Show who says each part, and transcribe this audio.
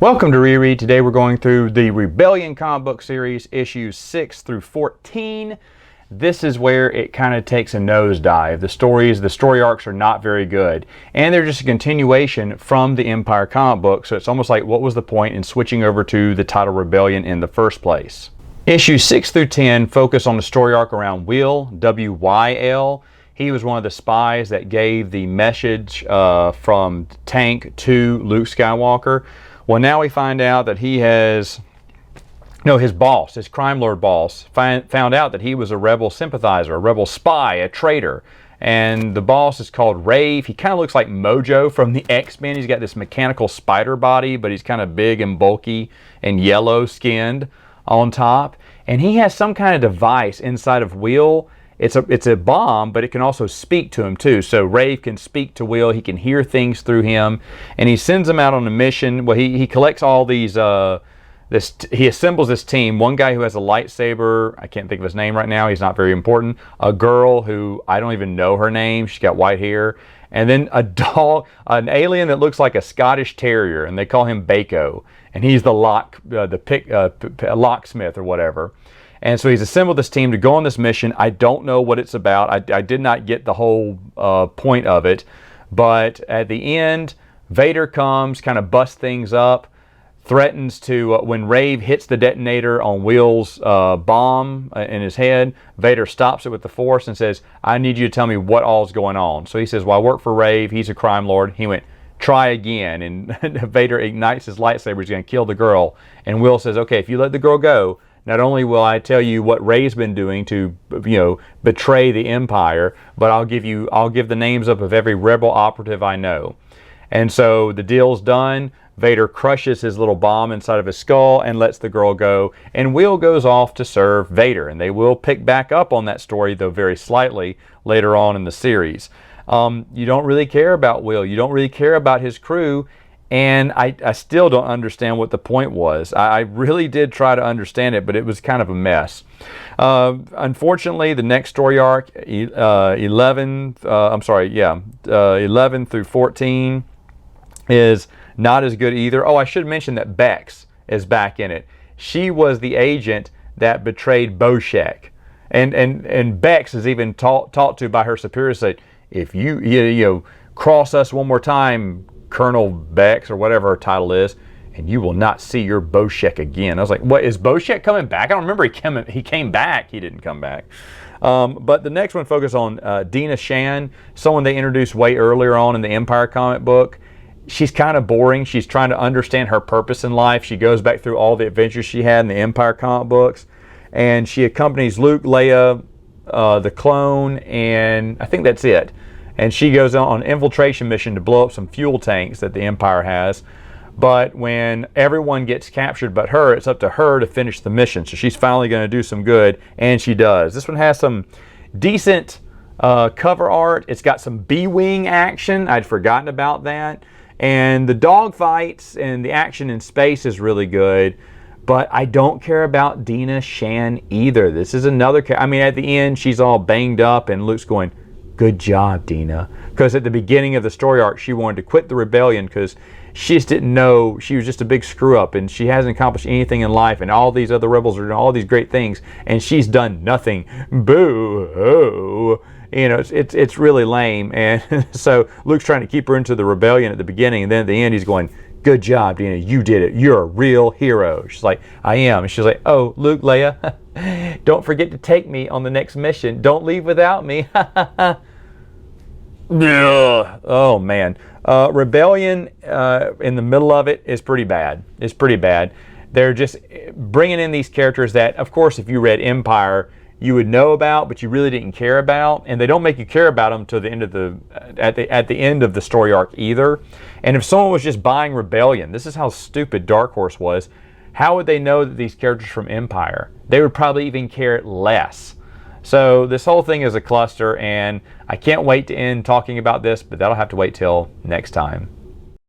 Speaker 1: Welcome to Reread. Today we're going through the Rebellion comic book series, issues 6 through 14. This is where it kind of takes a nosedive. The story arcs are not very good. And they're just a continuation from the Empire comic book, so it's almost like what was the point in switching over to the title Rebellion in the first place? Issues 6 through 10 focus on the story arc around Wyl, W-Y-L. He was one of the spies that gave the message from Tank to Luke Skywalker. Well, now we find out that he has, his boss, his crime lord boss, found out that he was a rebel sympathizer, a rebel spy, a traitor. And the boss is called Rave. He kind of looks like Mojo from the X-Men. He's got this mechanical spider body, but he's kind of big and bulky and yellow skinned on top. And he has some kind of device inside of Wyl. It's a bomb, but it can also speak to him too. So Rave can speak to Wyl. He can hear things through him, and he sends him out on a mission. Well, he collects all these. He assembles this team. One guy who has a lightsaber. I can't think of his name right now. He's not very important. A girl who I don't even know her name. She's got white hair, and then a dog, an alien that looks like a Scottish Terrier, and they call him Bako, and he's the locksmith or whatever. And so he's assembled this team to go on this mission. I don't know what it's about. I did not get the whole point of it. But at the end, Vader comes, kind of busts things up, threatens to, when Rave hits the detonator on Wyl's bomb in his head, Vader stops it with the Force and says, I need you to tell me what all's going on. So he says, well, I work for Rave. He's a crime lord. He went, try again. And Vader ignites his lightsaber. He's going to kill the girl. And Wyl says, okay, if you let the girl go, not only will I tell you what Ray's been doing to, betray the Empire, but I'll give the names up of every rebel operative I know. And so the deal's done. Vader crushes his little bomb inside of his skull and lets the girl go. And Wyl goes off to serve Vader. And they will pick back up on that story, though very slightly, later on in the series. You don't really care about Wyl. You don't really care about his crew. And I still don't understand what the point was. I really did try to understand it, but it was kind of a mess. Unfortunately, the next story arc, 11 through 14, is not as good either. Oh, I should mention that Bex is back in it. She was the agent that betrayed Boshek. And Bex is even taught to by her superior, said, if you cross us one more time, Colonel Bex, or whatever her title is, and you will not see your Boshek again. I was like, what, is Boshek coming back? I don't remember he came back. He didn't come back. But the next one focused on Dina Shan, someone they introduced way earlier on in the Empire comic book. She's kind of boring. She's trying to understand her purpose in life. She goes back through all the adventures she had in the Empire comic books, and she accompanies Luke, Leia, the clone, and I think that's it. And she goes on an infiltration mission to blow up some fuel tanks that the Empire has. But when everyone gets captured but her, it's up to her to finish the mission. So she's finally going to do some good, and she does. This one has some decent cover art. It's got some B-Wing action. I'd forgotten about that. And the dogfights and the action in space is really good. But I don't care about Dina Shan either. This is another character. I mean, at the end, she's all banged up, and Luke's going, good job, Dina. Because at the beginning of the story arc, she wanted to quit the rebellion because she just didn't know, she was just a big screw up, and she hasn't accomplished anything in life, and all these other rebels are doing all these great things, and she's done nothing. Boo-hoo. It's really lame. And so Luke's trying to keep her into the rebellion at the beginning, and then at the end he's going, good job, Dina, you did it. You're a real hero. She's like, I am. And she's like, oh, Luke, Leia, don't forget to take me on the next mission. Don't leave without me. Oh, man. Rebellion in the middle of it is pretty bad. It's pretty bad. They're just bringing in these characters that, of course, if you read Empire, you would know about, but you really didn't care about, and they don't make you care about them till the end of at the end of the story arc either. And if someone was just buying Rebellion, this is how stupid Dark Horse was. How would they know that these characters from Empire? They would probably even care less. So this whole thing is a cluster, and I can't wait to end talking about this, but that'll have to wait till next time.